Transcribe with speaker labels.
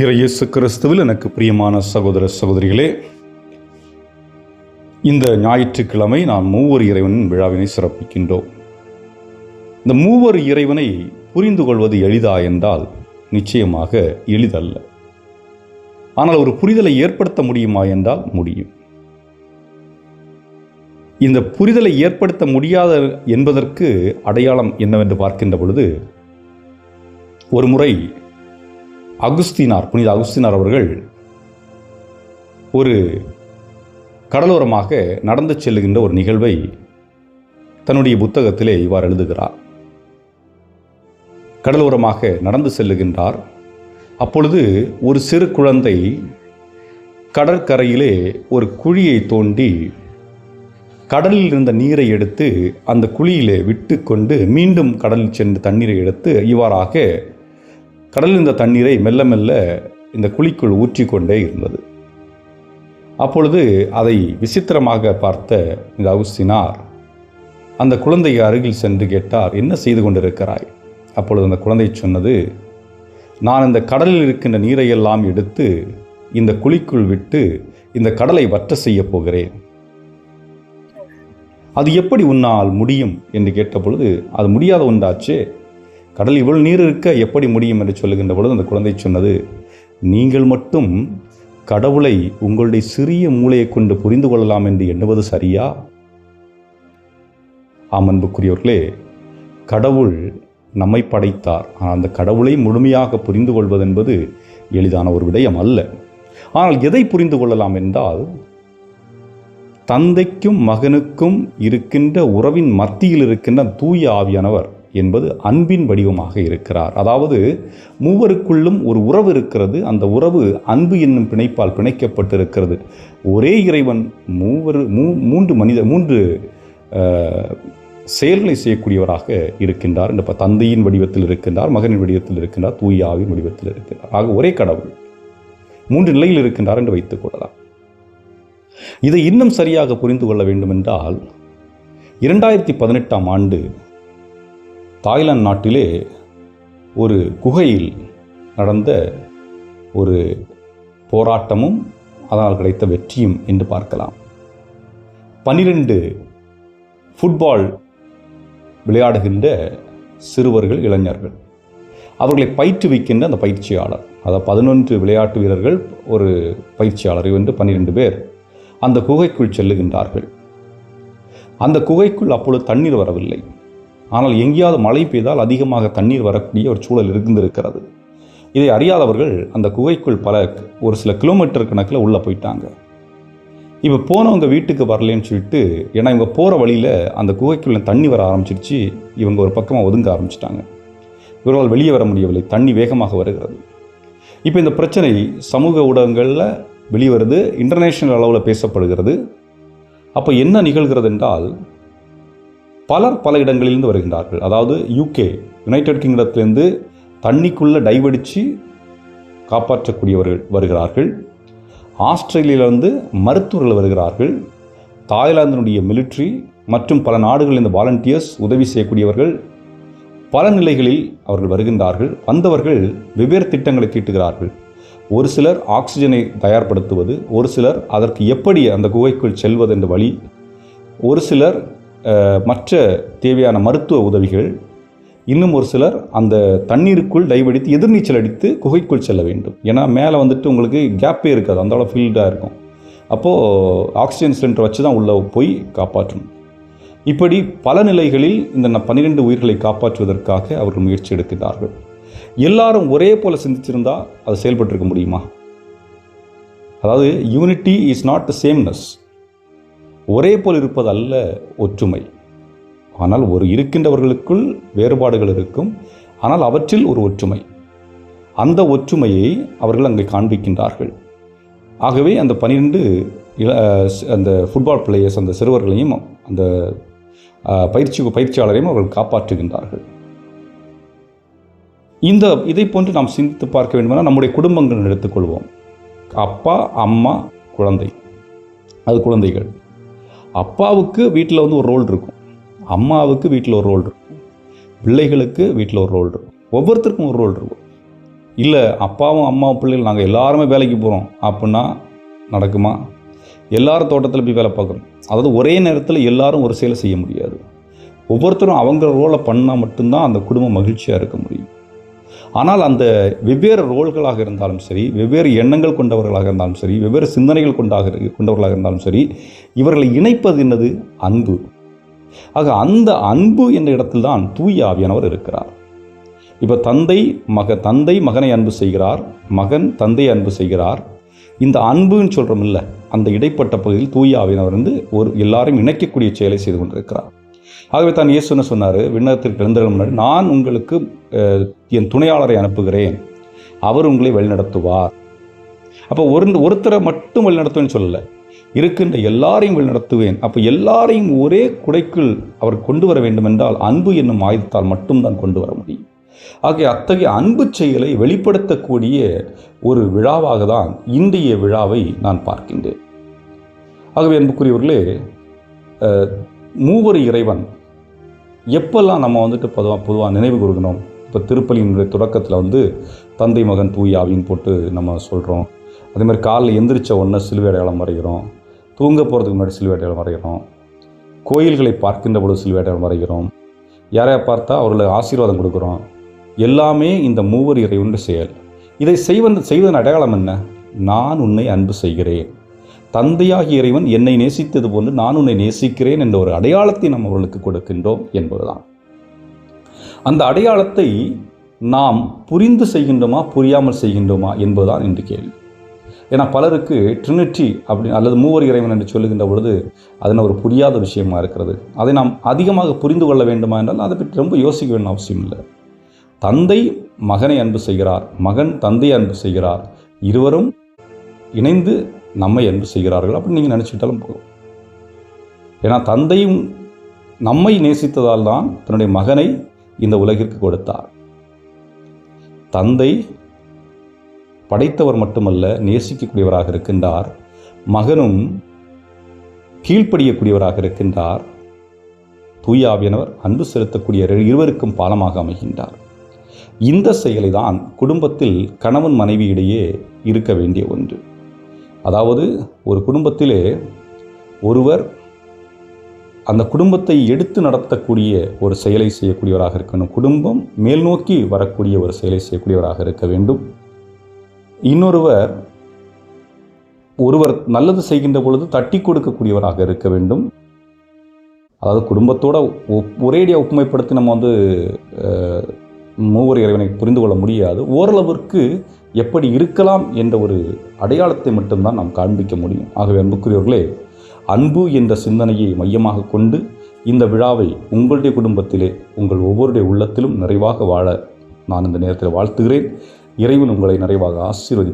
Speaker 1: இயேசு கிறிஸ்துவில் எனக்கு பிரியமான சகோதர சகோதரிகளே, இந்த ஞாயிற்றுக்கிழமை நாம் மூவர் இறைவனின் விழாவினை சிறப்பிக்கின்றோம். இந்த மூவர் இறைவனை புரிந்து கொள்வது எளிதா என்றால் நிச்சயமாக எளிதல்ல. ஆனால் ஒரு புரிதலை ஏற்படுத்த முடியுமா என்றால் முடியும். இந்த புரிதலை ஏற்படுத்த முடியாத என்பதற்கு அடையாளம் என்னவென்று பார்க்கின்ற பொழுது, ஒரு முறை புனித அகுஸ்தினார் அவர்கள் ஒரு கடலோரமாக நடந்து செல்லுகின்ற ஒரு நிகழ்வை தன்னுடைய புத்தகத்திலே இவ்வாறு எழுதுகிறார். கடலோரமாக நடந்து செல்லுகின்றார். அப்பொழுது ஒரு சிறு குழந்தை கடற்கரையிலே ஒரு குழியை தோண்டி கடலில் இருந்த நீரை எடுத்து அந்த குழியிலே விட்டு கொண்டு மீண்டும் கடலில் சென்று தண்ணீரை எடுத்து இவ்வாறாக கடலில் இருந்த தண்ணீரை மெல்ல மெல்ல இந்த குழிக்குள் ஊற்றிக்கொண்டே இருந்தது. அப்பொழுது அதை விசித்திரமாக பார்த்த இந்த அகுஸ்தினார் அந்த குழந்தை அருகில் சென்று கேட்டார், என்ன செய்து கொண்டிருக்கிறாய்? அப்பொழுது அந்த குழந்தை சொன்னது, நான் இந்த கடலில் இருக்கின்ற நீரையெல்லாம் எடுத்து இந்த குழிக்குள் விட்டு இந்த கடலை வற்ற செய்ய போகிறேன். அது எப்படி உன்னால் முடியும் என்று கேட்டபொழுது, அது முடியாத ஒன்றாச்சே, கடல் இவ்வளவு நீர் இருக்க எப்படி முடியும் என்று சொல்லுகின்ற பொழுது அந்த குழந்தை சொன்னது, நீங்கள் மட்டும் கடவுளை உங்களுடைய சிறிய மூளையை கொண்டு புரிந்து கொள்ளலாம் என்று எண்ணுவது சரியா? ஆம் அன்புக்குரியவர்களே, கடவுள் நம்மை படைத்தார். ஆனால் அந்த கடவுளை முழுமையாக புரிந்து கொள்வது என்பது எளிதான ஒரு விடயம் அல்ல. ஆனால் எதை புரிந்து கொள்ளலாம் என்றால், தந்தைக்கும் மகனுக்கும் இருக்கின்ற உறவின் மத்தியில் இருக்கின்ற தூய ஆவியானவர் என்பது அன்பின் வடிவமாக இருக்கிறார். அதாவது மூவருக்குள்ளும் ஒரு உறவு இருக்கிறது. அந்த உறவு அன்பு என்னும் பிணைப்பால் பிணைக்கப்பட்டிருக்கிறது. ஒரே இறைவன் மூன்று செயல்களை செய்யக்கூடியவராக இருக்கின்றார். இந்த தந்தையின் வடிவத்தில் இருக்கின்றார், மகனின் வடிவத்தில் இருக்கின்றார், தூய ஆவியின் வடிவத்தில் இருக்கின்றார். ஆக ஒரே கடவுள் மூன்று நிலையில் இருக்கின்றார் என்று வைத்துக் கொள்ளலாம். இதை இன்னும் சரியாக புரிந்து கொள்ள வேண்டும் என்றால், 2018ஆம் ஆண்டு தாய்லாந்து நாட்டிலே ஒரு குகையில் நடந்த ஒரு போராட்டமும் அதனால் கிடைத்த வெற்றியும் என்று பார்க்கலாம். 12 ஃபுட்பால் விளையாடுகின்ற சிறுவர்கள், இளைஞர்கள், அவர்களை பயிற்றுவிக்கின்ற அந்த பயிற்சியாளர், அதாவது 11 விளையாட்டு வீரர்கள், ஒரு பயிற்சியாளர் என்று 12 பேர் அந்த குகைக்குள் செல்லுகின்றார்கள். அந்த குகைக்குள் அப்பொழுது தண்ணீர் வரவில்லை. ஆனால் எங்கேயாவது மழை பெய்தால் அதிகமாக தண்ணீர் வரக்கூடிய ஒரு சூழல் இருந்திருக்கிறது. இதை அறியாதவர்கள் அந்த குகைக்குள் ஒரு சில கிலோமீட்டர் கணக்கில் உள்ளே போயிட்டாங்க. இப்போ போனவங்க வீட்டுக்கு வரலன்னு சொல்லிட்டு, ஏன்னா இவங்க போகிற வழியில் அந்த குகைக்குள்ள தண்ணி வர ஆரம்பிச்சிருச்சு. இவங்க ஒரு பக்கமாக ஒதுங்க ஆரம்பிச்சிட்டாங்க. இவர்களால் வெளியே வர முடியவில்லை, தண்ணி வேகமாக வருகிறது. இப்போ இந்த பிரச்சனை சமூக ஊடகங்களில் வெளிவருது, இன்டர்நேஷ்னல் அளவில் பேசப்படுகிறது. அப்போ என்ன நிகழ்கிறது என்றால், பல இடங்களிலிருந்து வருகின்றார்கள். அதாவது யுனைடெட் கிங்டத்திலிருந்து தண்ணிக்குள்ளே டைவடித்து காப்பாற்றக்கூடியவர்கள் வருகிறார்கள். ஆஸ்திரேலியாவிலிருந்து மருத்துவர்கள் வருகிறார்கள். தாய்லாந்தினுடைய மிலிட்ரி மற்றும் பல நாடுகளில் இந்த வாலண்டியர்ஸ் உதவி செய்யக்கூடியவர்கள் பல நிலைகளில் அவர்கள் வருகின்றார்கள். வந்தவர்கள் வெவ்வேறு திட்டங்களை தீட்டுகிறார்கள். ஒரு சிலர் ஆக்சிஜனை தயார்படுத்துவது, ஒரு சிலர் அதற்கு எப்படி அந்த குகைக்குள் செல்வது என்ற வழி, ஒரு சிலர் மற்ற தேவையான மருத்துவ உதவிகள், இன்னும் ஒரு சிலர் அந்த தண்ணீருக்குள் டைவடித்து எதிர்நீச்சல் அடித்து குகைக்குள் செல்ல வேண்டும். ஏன்னா மேலே வந்துட்டு உங்களுக்கு கேப்பே இருக்காது, அந்த அளவு ஃபீல்டாக இருக்கும். அப்போது ஆக்சிஜன் சிலிண்டர் வச்சு தான் உள்ளே போய் காப்பாற்றணும். இப்படி பல நிலைகளில் இந்த 12 உயிர்களை காப்பாற்றுவதற்காக அவர்கள் முயற்சி எடுக்கிறார்கள். எல்லாரும் ஒரே போல் சிந்திச்சிருந்தால் அது செயல்பட்டிருக்க முடியுமா? அதாவது unity is not the sameness. ஒரே போல் இருப்பது அல்ல ஒற்றுமை. ஆனால் இருக்கின்றவர்களுக்குள் வேறுபாடுகள் இருக்கும், ஆனால் அவற்றில் ஒரு ஒற்றுமை. அந்த ஒற்றுமையை அவர்கள் அங்கே காண்பிக்கின்றார்கள். ஆகவே அந்த 12 அந்த ஃபுட்பால் பிளேயர்ஸ், அந்த சிறுவர்களையும் அந்த பயிற்சியாளரையும் அவர்கள் காப்பாற்றுகின்றார்கள். இதை போன்று நாம் சிந்தித்து பார்க்க வேண்டுமென்றால் நம்முடைய குடும்பங்கள் எடுத்துக்கொள்வோம். அப்பா, அம்மா, குழந்தை, அது குழந்தைகள். அப்பாவுக்கு வீட்டில் ஒரு ரோல் இருக்கும், அம்மாவுக்கு வீட்டில் ஒரு ரோல் இருக்கும், பிள்ளைகளுக்கு வீட்டில் ஒரு ரோல் இருக்கும், ஒவ்வொருத்தருக்கும் ஒரு ரோல் இருக்கும். இல்லை அப்பாவும் அம்மாவும் பிள்ளைகள் நாங்கள் எல்லாருமே வேலைக்கு போகிறோம் அப்படின்னா நடக்குமா? எல்லாரும் தோட்டத்தில் போய் வேலை பார்க்குறோம். அதாவது ஒரே நேரத்தில் எல்லாரும் ஒரு செயலை செய்ய முடியாது. ஒவ்வொருத்தரும் அவங்க ரோலை பண்ணால் மட்டும்தான் அந்த குடும்பம் மகிழ்ச்சியாக இருக்க முடியும். ஆனால் அந்த வெவ்வேறு ரோல்களாக இருந்தாலும் சரி, வெவ்வேறு எண்ணங்கள் கொண்டவர்களாக இருந்தாலும் சரி, வெவ்வேறு சிந்தனைகள் கொண்டவர்களாக இருந்தாலும் சரி, இவர்களை இணைப்பது என்னது? அன்பு. ஆக அந்த அன்பு என்ற இடத்தில் தான் தூய ஆவியானவர் இருக்கிறார். இப்போ தந்தை மகனை அன்பு செய்கிறார், மகன் தந்தையை அன்பு செய்கிறார். இந்த அன்புன்னு சொல்கிறோம் இல்லை, அந்த இடைப்பட்ட பகுதியில் தூய ஆவியானவர் எல்லாரையும் இணைக்கக்கூடிய செயலை செய்து கொண்டிருக்கிறார். ஆகவே தான் இயேசு என்ன சொன்னார்? விண்ணகத்திற்கு எழுந்தருள முன்னாடி நான் உங்களுக்கு என் துணையாளரை அனுப்புகிறேன், அவர் உங்களை வழிநடத்துவார். அப்போ ஒருத்தரை மட்டும் வழிநடத்துவேன்னு சொல்லலை, இருக்கின்ற எல்லாரையும் வழிநடத்துவேன். அப்போ எல்லாரையும் ஒரே குடைக்குள் அவர் கொண்டு வர வேண்டும் என்றால் அன்பு என்னும் ஆயுதத்தால் மட்டும்தான் கொண்டு வர முடியும். ஆகிய அத்தகைய அன்பு செயலை வெளிப்படுத்தக்கூடிய ஒரு விழாவாக தான் இன்றைய விழாவை நான் பார்க்கின்றேன். ஆகவே அன்புக்குரியவர்களே, மூவரு இறைவன் எப்பெல்லாம் நம்ம பொதுவாக நினைவு கூறுகிறோம்? இப்போ திருப்பலியினுடைய தொடக்கத்தில் தந்தை மகன் தூய ஆவின்னு போட்டு நம்ம சொல்கிறோம். அதேமாதிரி காலையில் எந்திரிச்ச உடனே சிலுவை அடையாளம் வரைகிறோம், தூங்க போகிறதுக்கு முன்னாடி சிலுவை அடையாளம் வரைகிறோம், கோயில்களை பார்க்கின்ற பொழுது சிலுவை அடையாளம் வரைகிறோம், யாரையா பார்த்தா அவர்களுக்கு ஆசீர்வாதம் கொடுக்குறோம். எல்லாமே இந்த மூவர் இறைவனுடைய செயல். இதை செய்வதன் அடையாளம் என்ன? நான் உன்னை அன்பு செய்கிறேன், தந்தையாகிய இறைவன் என்னை நேசித்தது போன்று நான் உன்னை நேசிக்கிறேன் என்ற ஒரு அடையாளத்தை நம்ம அவர்களுக்கு கொடுக்கின்றோம் என்பதுதான். அந்த அடையாளத்தை நாம் புரிந்து செய்கின்றோமா புரியாமல் செய்கின்றோமா என்பதுதான் இன்று கேள்வி. ஏன்னா பலருக்கு ட்ரினிட்டி அல்லது மூவர் இறைவன் என்று சொல்லுகின்ற பொழுது அது ஒரு புரியாத விஷயமா இருக்கிறது. அதை நாம் அதிகமாக புரிந்து கொள்ள வேண்டுமா என்றால் அதை பற்றி ரொம்ப யோசிக்க வேண்டிய அவசியம் இல்லை. தந்தை மகனை அன்பு செய்கிறார், மகன் தந்தையை அன்பு செய்கிறார், இருவரும் இணைந்து நம்மை அன்பு செய்கிறார்கள் அப்படின்னு நீங்கள் நினச்சிக்கிட்டாலும் போதும். ஏன்னா தந்தையும் நம்மை நேசித்ததால் தான் தன்னுடைய மகனை இந்த உலகிற்கு கொடுத்தார். தந்தை படைத்தவர் மட்டுமல்ல, நேசிக்கக்கூடியவராக இருக்கின்றார். மகனும் கீழ்ப்படியக்கூடியவராக இருக்கின்றார். தூய ஆவியானவர் அன்பு செலுத்தக்கூடிய இருவருக்கும் பாலமாக அமைகின்றார். இந்த செயலை தான் குடும்பத்தில் கணவன் மனைவி இடையே இருக்க வேண்டிய ஒன்று. அதாவது ஒரு குடும்பத்திலே ஒருவர் அந்த குடும்பத்தை எடுத்து நடத்தக்கூடிய ஒரு செயலை செய்யக்கூடியவராக இருக்கணும். குடும்பம் மேல் நோக்கி வரக்கூடிய ஒரு செயலை செய்யக்கூடியவராக இருக்க வேண்டும். ஒருவர் நல்லது செய்கின்ற பொழுது தட்டி கொடுக்கக்கூடியவராக இருக்க வேண்டும். அதாவது குடும்பத்தோட ஒரேடியாக ஒப்புமைப்படுத்தி நம்ம மூவர் இறைவனை புரிந்து கொள்ள முடியாது. ஓரளவிற்கு எப்படி இருக்கலாம் என்ற ஒரு அடையாளத்தை மட்டும்தான் நாம் காண்பிக்க முடியும். ஆகவே அன்புக்குரியவர்களே, அன்பு என்ற சிந்தனையை மையமாக கொண்டு இந்த விழாவை உங்களுடைய குடும்பத்திலே உங்கள் ஒவ்வொருடைய உள்ளத்திலும் நிறைவாக வாழ நான் இந்த நேரத்தில் வாழ்த்துகிறேன். இறைவன் உங்களை நிறைவாக ஆசீர்வதிப்பார்.